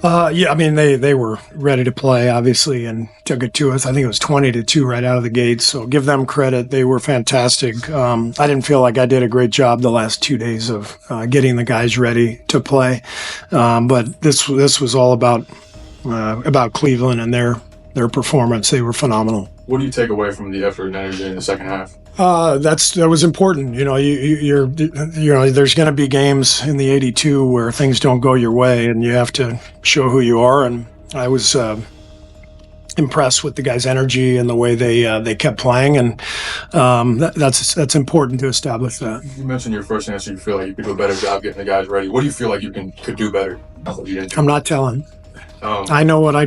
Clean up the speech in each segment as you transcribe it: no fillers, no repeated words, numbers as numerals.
Yeah, I mean they were ready to play, obviously, and took it to us. I think it was 20-2 right out of the gate. So give them credit; they were fantastic. I didn't feel like I did a great job the last 2 days of getting the guys ready to play, but this was all about Cleveland and their performance. They were phenomenal. What do you take away from the effort and energy in the second half? That was important. There's going to be games in the 82 where things don't go your way, and you have to show who you are. And I was impressed with the guys' energy and the way they kept playing, and that's important to establish that. You mentioned your first answer. You feel like you could do a better job getting the guys ready. What do you feel like you could do better? I'm not telling. I know what I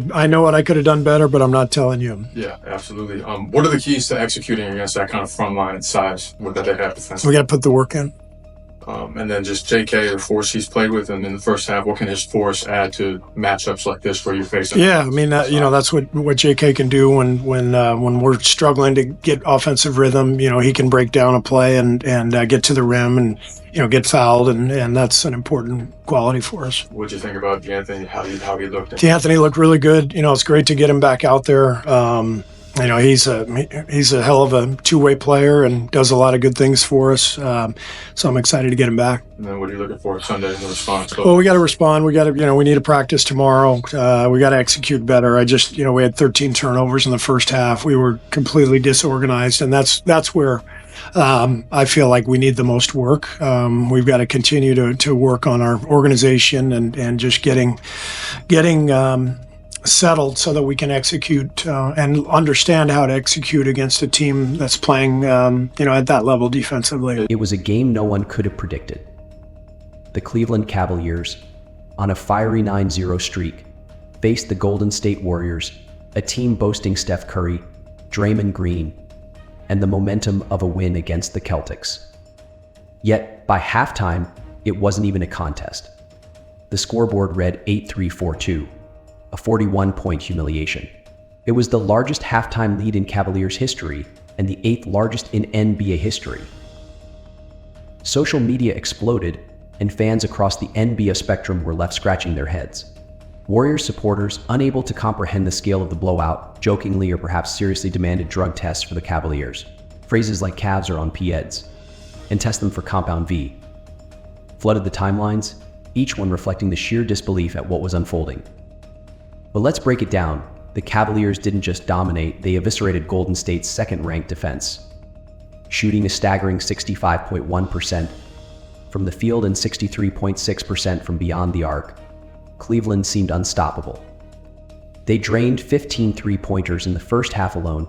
could have done better, but I'm not telling you. Yeah, absolutely. What are the keys to executing against that kind of front line size that they have defensively? We got to put the work in. And then just JK, the force he's played with, and in the first half, what can his force add to matchups like this where you're facing? Yeah, I mean that's what JK can do when we're struggling to get offensive rhythm. He can break down a play and get to the rim and get fouled, and that's an important quality for us. What'd you think about D'Anthony? How he looked? D'Anthony looked really good. It's great to get him back out there. He's a hell of a two-way player and does a lot of good things for us. So I'm excited to get him back. And then what are you looking for Sunday in the response? Well, we got to respond. We got to, we need to practice tomorrow. We got to execute better. We had 13 turnovers in the first half. We were completely disorganized, and that's where I feel like we need the most work. We've got to continue to work on our organization and just getting settled so that we can execute and understand how to execute against a team that's playing at that level defensively. It was a game no one could have predicted. The Cleveland Cavaliers, on a fiery 9-0 streak, faced the Golden State Warriors, a team boasting Steph Curry, Draymond Green, and the momentum of a win against the Celtics. Yet, by halftime, it wasn't even a contest. The scoreboard read 8-3-4-2, a 41-point humiliation. It was the largest halftime lead in Cavaliers history and the 8th largest in NBA history. Social media exploded, and fans across the NBA spectrum were left scratching their heads. Warriors supporters, unable to comprehend the scale of the blowout, jokingly or perhaps seriously demanded drug tests for the Cavaliers. Phrases like "Cavs are on PEDs" and "test them for compound V" flooded the timelines, each one reflecting the sheer disbelief at what was unfolding. But let's break it down. The Cavaliers didn't just dominate, they eviscerated Golden State's second-ranked defense, shooting a staggering 65.1% from the field and 63.6% from beyond the arc. Cleveland seemed unstoppable. They drained 15 three-pointers in the first half alone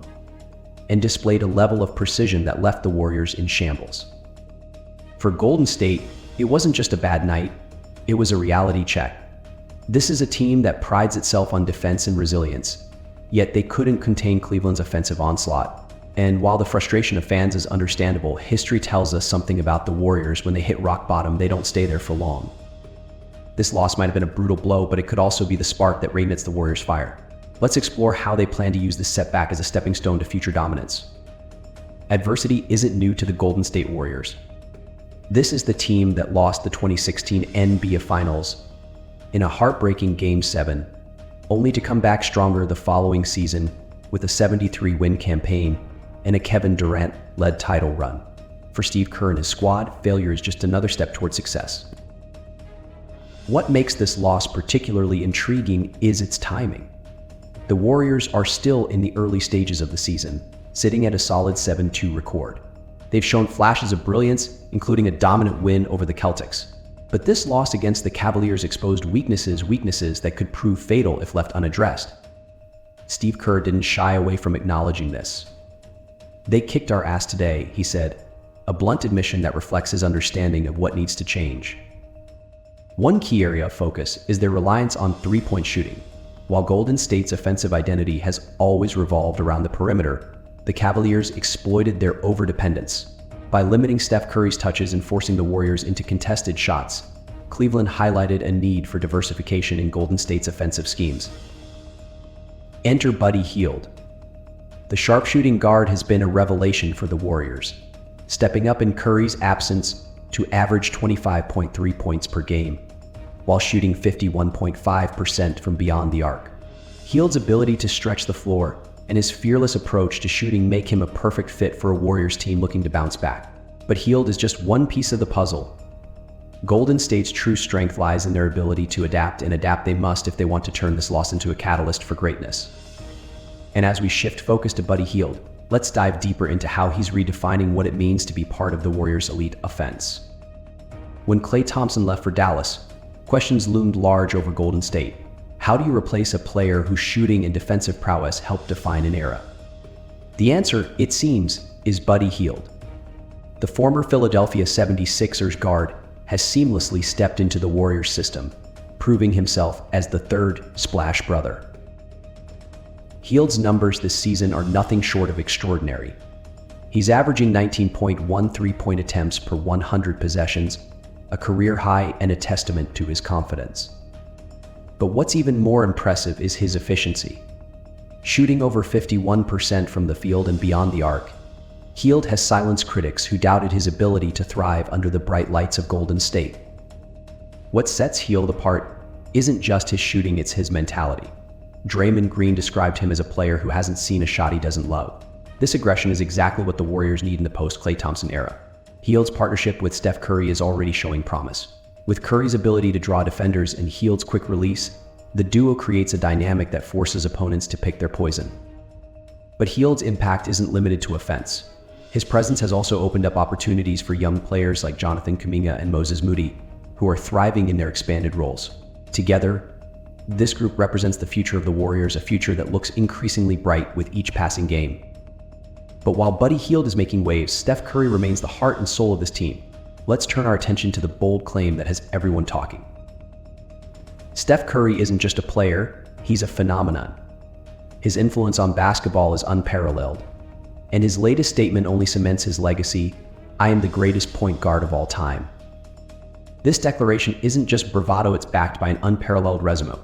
and displayed a level of precision that left the Warriors in shambles. For Golden State, it wasn't just a bad night, it was a reality check. This is a team that prides itself on defense and resilience, yet they couldn't contain Cleveland's offensive onslaught. And while the frustration of fans is understandable, history tells us something about the Warriors. When they hit rock bottom, they don't stay there for long. This loss might have been a brutal blow, but it could also be the spark that reignites the Warriors' fire. Let's explore how they plan to use this setback as a stepping stone to future dominance. Adversity isn't new to the Golden State Warriors. This is the team that lost the 2016 NBA Finals in a heartbreaking Game 7, only to come back stronger the following season with a 73-win campaign and a Kevin Durant-led title run. For Steve Kerr and his squad, failure is just another step toward success. What makes this loss particularly intriguing is its timing. The Warriors are still in the early stages of the season, sitting at a solid 7-2 record. They've shown flashes of brilliance, including a dominant win over the Celtics. But this loss against the Cavaliers exposed weaknesses that could prove fatal if left unaddressed. Steve Kerr didn't shy away from acknowledging this. "They kicked our ass today," he said, a blunt admission that reflects his understanding of what needs to change. One key area of focus is their reliance on three-point shooting. While Golden State's offensive identity has always revolved around the perimeter, the Cavaliers exploited their overdependence. By limiting Steph Curry's touches and forcing the Warriors into contested shots, Cleveland highlighted a need for diversification in Golden State's offensive schemes. Enter Buddy Hield. The sharpshooting guard has been a revelation for the Warriors, stepping up in Curry's absence to average 25.3 points per game. while shooting 51.5% from beyond the arc. Hield's ability to stretch the floor and his fearless approach to shooting make him a perfect fit for a Warriors team looking to bounce back. But Hield is just one piece of the puzzle. Golden State's true strength lies in their ability to adapt, and adapt they must if they want to turn this loss into a catalyst for greatness. And as we shift focus to Buddy Hield, let's dive deeper into how he's redefining what it means to be part of the Warriors' elite offense. When Klay Thompson left for Dallas, questions loomed large over Golden State. How do you replace a player whose shooting and defensive prowess helped define an era? The answer, it seems, is Buddy Hield. The former Philadelphia 76ers guard has seamlessly stepped into the Warriors system, proving himself as the third Splash Brother. Hield's numbers this season are nothing short of extraordinary. He's averaging 19.1 three-point attempts per 100 possessions, a career high and a testament to his confidence. But what's even more impressive is his efficiency. Shooting over 51% from the field and beyond the arc, Hield has silenced critics who doubted his ability to thrive under the bright lights of Golden State. What sets Hield apart isn't just his shooting, it's his mentality. Draymond Green described him as a player who hasn't seen a shot he doesn't love. This aggression is exactly what the Warriors need in the post-Klay Thompson era. Hield's partnership with Steph Curry is already showing promise. With Curry's ability to draw defenders and Hield's quick release, the duo creates a dynamic that forces opponents to pick their poison. But Hield's impact isn't limited to offense. His presence has also opened up opportunities for young players like Jonathan Kuminga and Moses Moody, who are thriving in their expanded roles. Together, this group represents the future of the Warriors, a future that looks increasingly bright with each passing game. But while Buddy Hield is making waves, Steph Curry remains the heart and soul of this team. Let's turn our attention to the bold claim that has everyone talking. Steph Curry isn't just a player, he's a phenomenon. His influence on basketball is unparalleled, and his latest statement only cements his legacy: "I am the greatest point guard of all time." This declaration isn't just bravado, it's backed by an unparalleled resume.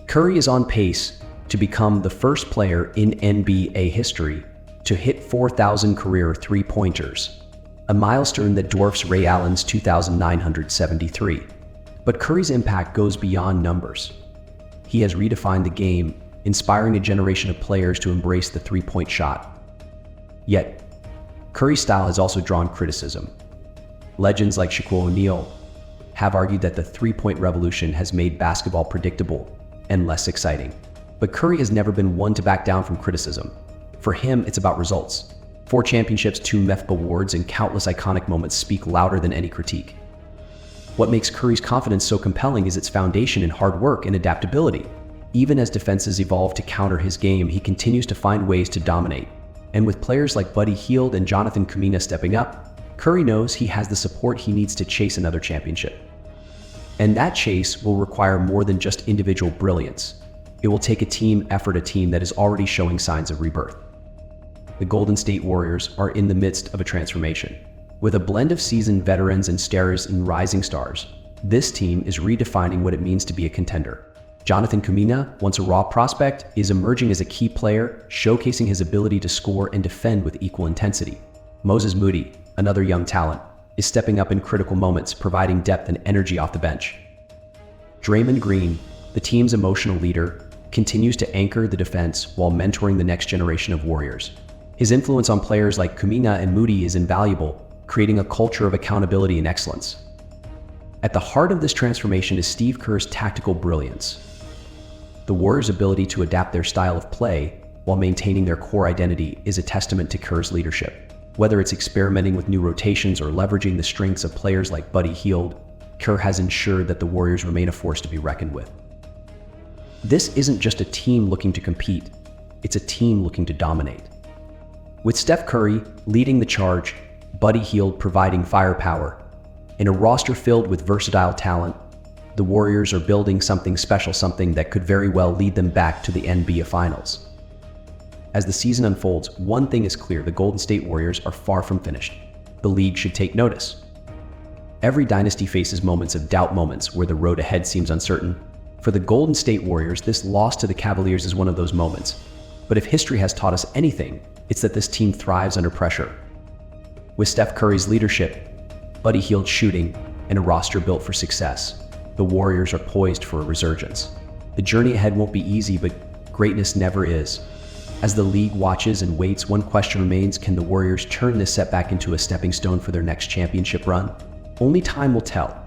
Curry is on pace to become the first player in NBA history to hit 4,000 career three-pointers, a milestone that dwarfs Ray Allen's 2,973. But Curry's impact goes beyond numbers. He has redefined the game, inspiring a generation of players to embrace the three-point shot. Yet, Curry's style has also drawn criticism. Legends like Shaquille O'Neal have argued that the three-point revolution has made basketball predictable and less exciting. But Curry has never been one to back down from criticism. For him, it's about results. 4 championships, 2 MEF awards, and countless iconic moments speak louder than any critique. What makes Curry's confidence so compelling is its foundation in hard work and adaptability. Even as defenses evolve to counter his game, he continues to find ways to dominate. And with players like Buddy Hield and Jonathan Kuminga stepping up, Curry knows he has the support he needs to chase another championship. And that chase will require more than just individual brilliance. It will take a team effort, a team that is already showing signs of rebirth. The Golden State Warriors are in the midst of a transformation. With a blend of seasoned veterans and stars and rising stars, this team is redefining what it means to be a contender. Jonathan Kuminga, once a raw prospect, is emerging as a key player, showcasing his ability to score and defend with equal intensity. Moses Moody, another young talent, is stepping up in critical moments, providing depth and energy off the bench. Draymond Green, the team's emotional leader, continues to anchor the defense while mentoring the next generation of Warriors. His influence on players like Kuminga and Moody is invaluable, creating a culture of accountability and excellence. At the heart of this transformation is Steve Kerr's tactical brilliance. The Warriors' ability to adapt their style of play while maintaining their core identity is a testament to Kerr's leadership. Whether it's experimenting with new rotations or leveraging the strengths of players like Buddy Hield, Kerr has ensured that the Warriors remain a force to be reckoned with. This isn't just a team looking to compete, it's a team looking to dominate. With Steph Curry leading the charge, Buddy Hield providing firepower, and a roster filled with versatile talent, the Warriors are building something special, something that could very well lead them back to the NBA Finals. As the season unfolds, one thing is clear: the Golden State Warriors are far from finished. The league should take notice. Every dynasty faces moments of doubt, moments where the road ahead seems uncertain. For the Golden State Warriors, this loss to the Cavaliers is one of those moments. But if history has taught us anything, it's that this team thrives under pressure. With Steph Curry's leadership, Buddy Hield shooting, and a roster built for success, the Warriors are poised for a resurgence. The journey ahead won't be easy, but greatness never is. As the league watches and waits, one question remains: can the Warriors turn this setback into a stepping stone for their next championship run? Only time will tell.